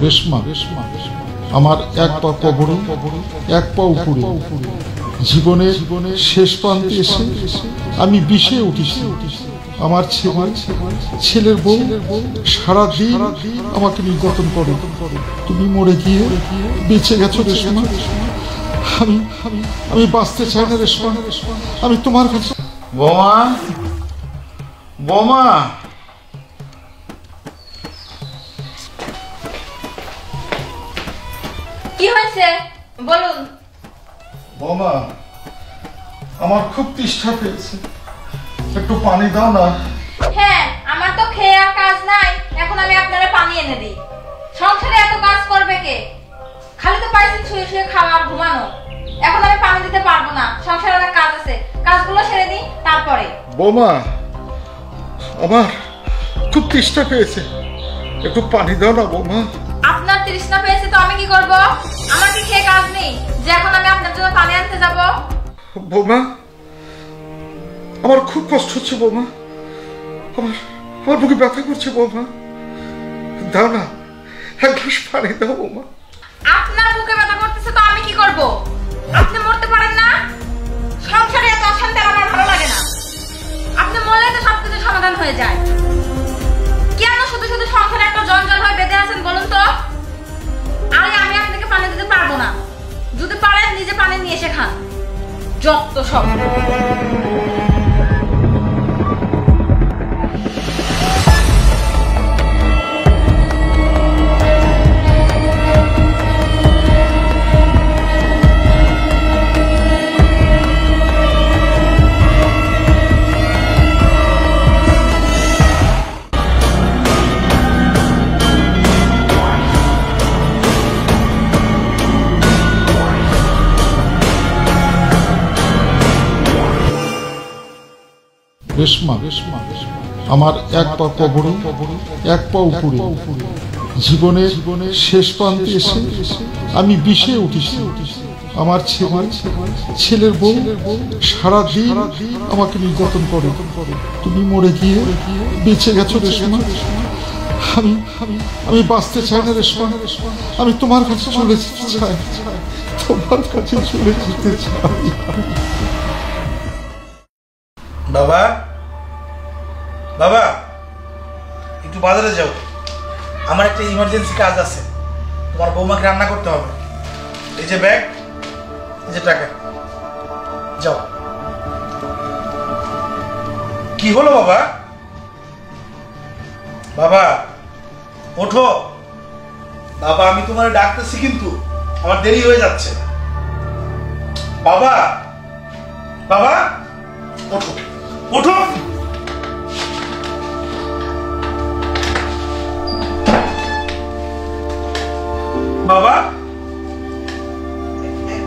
রেশমা আমার এক পা কবরে এক পা উপরে, জীবনের শেষ প্রান্তে এসে আমি বিষে উঠেছি। আমার ছেলের বউ সারাদিন আমাকে নির্যাতন করে। তুমি মরে গিয়ে বেঁচে গেছো রেশমা। আমি বাঁচতে চাই না রেশমা, আমি তোমার কাছে। বোমা বোমা, কি হয়েছে বলুন। বোমা, আমার খুব তৃষ্ণা পেয়েছে, একটু পানি দাও না। হ্যাঁ, আমার তো খেয়ে আর কাজ নাই, এখন আমি আপনারা পানি এনে দিই। সংসারে এত কাজ করবে কে? খালি তো পাইছেন শুয়ে শুয়ে খাওয়া আর ঘুমানো। এখন আমি পানি দিতে পারবো না, সংসারে অনেক কাজ আছে, কাজগুলো সেরে দিই তারপরে। বোমা, আমার খুব তৃষ্ণা পেয়েছে, একটু পানি দাও না বোমা। আপনার তৃষ্ণা পেয়েছে তো আমি কি করব? আমার কি খেয়ে কাজ নেই যে এখন আমি আপনার জন্য পানি আনতে যাব? বোমা, আমার খুব কষ্ট হচ্ছে বোমা, আমার বুকে ব্যথা করছে বোমা, দাও না এক গ্লাস পানি দাও বোমা। আপনার বুকে ব্যথা করতেছে তো আমি কি করব? আপনি মরতে পারেন না? সংসারে এত অশান্তি আমার ভালো লাগে না। আপনি মরলে তো সবকিছু সমাধান হয়ে যায়। কেন শুধু শুধু সংসারে একটা জঞ্জাল হয়ে বেঁধে আছেন বলুন তো? আরে আমি আপনাকে পানি দিতে পারবো না, যদি পারেন নিজে পানি নিয়ে এসে খান। যত সব। রেশমা আমার এক পা কবরে এক পা উপরে, জীবনের শেষ প্রান্তে এসে আমি বিষে উঠেছি। আমার ছেলের বউ সারাদিন আমাকে নির্যাতন করে। তুমি মরে গিয়ে বেঁচে গেছো রেশমা। আমি বাঁচতে চাই না রেশমা, আমি তোমার কাছে চলে যেতে চাই, তোমার কাছে চলে যেতে চাই। বাবা বাবা, একটু বাজারে যাও, আমার একটা ইমার্জেন্সি কাজ আছে। তোমার বৌমাকে রান্না করতে হবে। এই যে ব্যাগ, এই যে টাকা, যাও। কি হলো বাবা? বাবা ওঠো। বাবা আমি তোমার ডাকতেছি কিন্তু আমার দেরি হয়ে যাচ্ছে। বাবা বাবা ওঠো ওঠো। বাবা,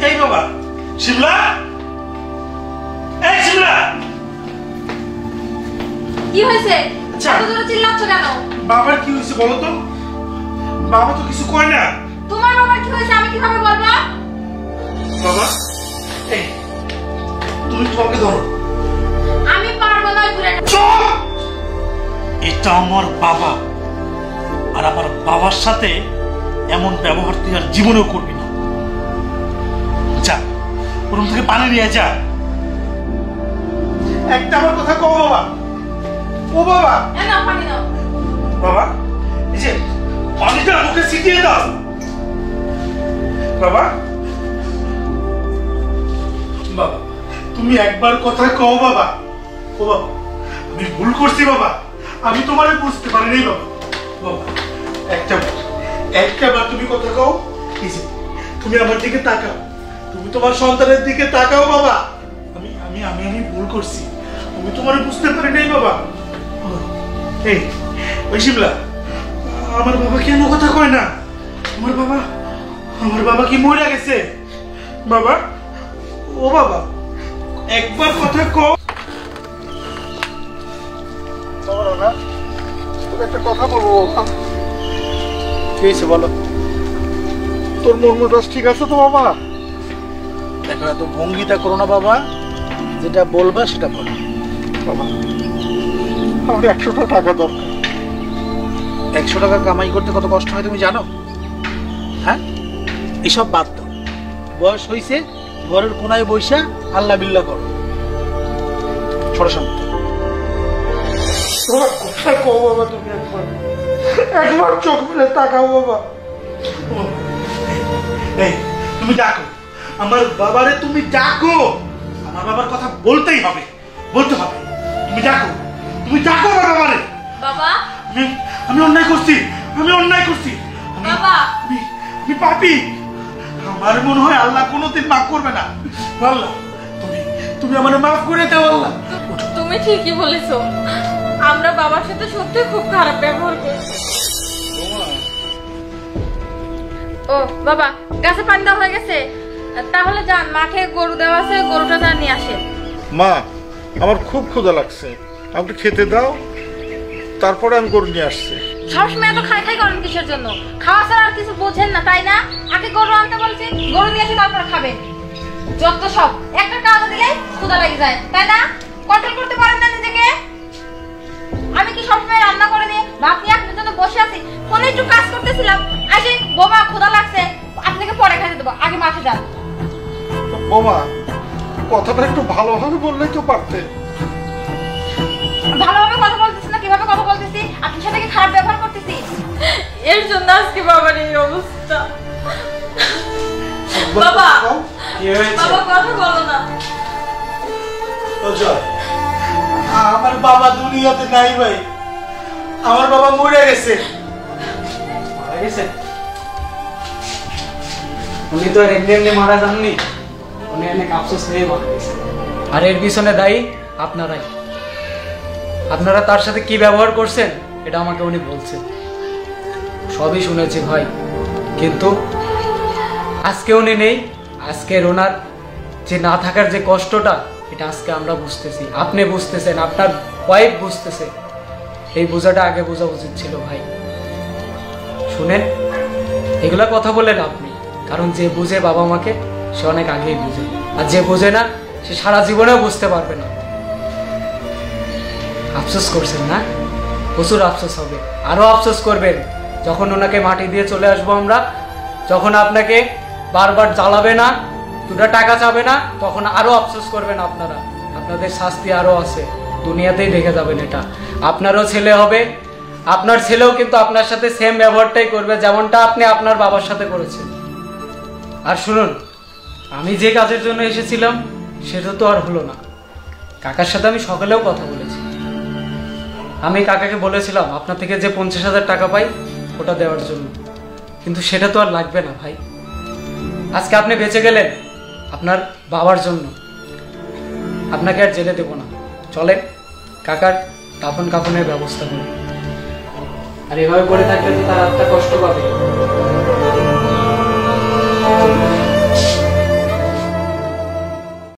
এই বাবা, শিমলা, এই শিমলা। কি হয়েছে? আচ্ছা, এত জোরে চিল্লাচ্ছ কেন? বাবার কি হয়েছে বলো তো? বাবা তো কিছু কয় না। তোমার বাবার কি হয়েছে আমি কিভাবে বলবো? বাবা, এই তুমি তোমাকে ধরো। আমি পারবো না ঘুরে। এটা আমার বাবা, আর আমার বাবার সাথে এমন ব্যবহার তুই আর জীবনেও করবি না। যা রুম থেকে পানি নিয়ে যা। একটা আমার কথা কও বাবা। ও বাবা, নাও পানি নাও। বাবা এই যে পানিটা মুখে ছিটিয়ে দাও। বাবা বাবা, তুমি একবার কথা কও বাবা। ও বাবা, আমি ভুল করছি বাবা, আমি তোমারে বুঝতে পারি নাই বাবা। বাবা একটা বার তুমি কথা কও। এই যে তুমি আমার দিকে তাকাও, তুমি তোমার সন্তানের দিকে তাকাও বাবা। আমি আমি আমি আমি ভুল করছি, আমি তোমারে বুঝতে পারি নাই বাবা। এই ওই শিমলা, আমার বাবা কেন কথা কয় না? আমার বাবা কি মরে গেছে? বাবা, ও বাবা, একবার কথা কও। একটা কথা বলবো। কি হয়েছে বলো? তোর মর্মটা ঠিক আছে তো বাবা? দেখো এত ভঙ্গিটা করো না বাবা, যেটা বলবা সেটা বলো। বাবা আমার 100টা টাকা দরকার। 100 টাকা কামাই করতে কত কষ্ট হয় তুমি জানো? হ্যাঁ এসব বাদ দাও, বয়স হয়েছে, ঘরের কোনায় বৈশা আল্লাহ বিল্লাহ করো। সরসান্ত তোমার কথা কও বাবা, তুমি একবার চোখ মেলে তাকাও বাবা। এই তুমি ডাকো আমার বাবারে, তুমি ডাকো, আমার বাবার কথা বলতেই হবে, বলতে হবে। তুমি ডাকো, তুমি ডাকো আমার বাবারে। বাবা আমি অন্যায় করছি, আমি অন্যায় করছি, বাবা আমি পাপী। আমার মনে হয় আল্লাহ কোনোদিন মাফ করবে না। আল্লাহ তুমি তুমি আমার মাফ করে দাও আল্লাহ। তুমি ঠিকই বলেছো, আমরা বাবার সাথে সত্যি খুব খারাপ ব্যবহার করছি। ও বাবা, গাছে পানি দেওয়া হয়ে গেছে, তাহলে যান, মাঠে গরু দেওয়া আছে, গরুটা যান নিয়ে আসেন। মা আমার খুব ক্ষুধা লাগছে, আমাকে খেতে দাও, তারপরে আমি গরু নিয়ে আসছি। সবসময় এত খাই খাই করেন কিসের জন্য? খাওয়া ছাড়া আর কিছু বোঝেন না তাই না? আগে গরু আনতে বলছি, গরু নিয়ে এসে তারপরে খাবেন। যত সব, একটা কাজ দিলে ক্ষুধা লেগে যায় তাই না? কন্ট্রোল করতে পারেন না নিজেকে? আমি কি সবসময় রান্না করে দিয়ে ভাত নিয়ে আপনার জন্য বসে আছি? ফোনে একটু কাজ করতেছিলাম, আসে বোমা ক্ষুধা লাগছে, আপনাকে পরে খাইতে দেবো, আগে মাঠে যান। বোমা কথাটা একটু ভালোভাবে বললেই তো পারতে। ভালোভাবে কথা বলতেছি না, কিভাবে কথা বলতেছি? আপনার সাথে কি খারাপ ব্যবহার করতেছি? এর জন্য আজকে বাবার এই অবস্থা। বাবা কি হয়েছে? বাবা কথা বলো না। আমার বাবা দুনিয়াতে নাই ভাই, আমার বাবা মরে গেছে। মারা গেছে? উনি তো এমনি এমনি মারা যাননি, উনি অনেক আফসোস নিয়ে মারা গেছে। আর এর পিছনে দায়ী আপনারাই। আপনারা তার সাথে কি ব্যবহার করছেন এটা আমাকে উনি বলছেন, সবই শুনেছি ভাই। কিন্তু আজকে উনি নেই, আজকে ওনার যে না থাকার যে কষ্টটা, এটা আজকে আমরা বুঝতেছি, আপনি বুঝতেছেন, আপনার ওয়াইফ বুঝতেছে। এই বোঝাটা আগে বোঝা উচিত ছিল ভাই। শুনেন, এগুলা কথা বলেন আপনি, কারণ যে বুঝে বাবা মাকে সে অনেক আগেই বুঝে, আর যে বোঝে না সে সারা জীবনেও বুঝতে পারবে না। আফসোস করছেন না? প্রচুর আফসোস হবে, আরো আফসোস করবেন যখন ওনাকে মাটি দিয়ে চলে আসবো আমরা, যখন আপনাকে বারবার জ্বালাবে না, দুটা টাকা চাবে না, তখন আরো আফসোস করবেন আপনারা। আপনাদের শাস্তি আরো আছে, দুনিয়াতেই দেখে যাবেন এটা। আপনারও ছেলে হবে, আপনার ছেলেও কিন্তু আপনার সাথে সেম ব্যবহারটাই করবে যেমনটা আপনি আপনার বাবার সাথে করেছেন। আর শুনুন, আমি যে কাজের জন্য এসেছিলাম সেটা তো আর হলো না। কাকার সাথে আমি সকালেও কথা বলেছি, আমি কাকাকে বলেছিলাম আপনার থেকে যে 50,000 টাকা পাই ওটা দেওয়ার জন্য, কিন্তু সেটা তো আর লাগবে না ভাই। আজকে আপনি বেঁচে গেলেন আপনার বাবার জন্য, আপনাকে আর জেলে দেব না। চলেন কাকার দাফন কাফনের ব্যবস্থা করি। আর এভাবে করে থাকলে তো তার আত্মা কষ্ট পাবে।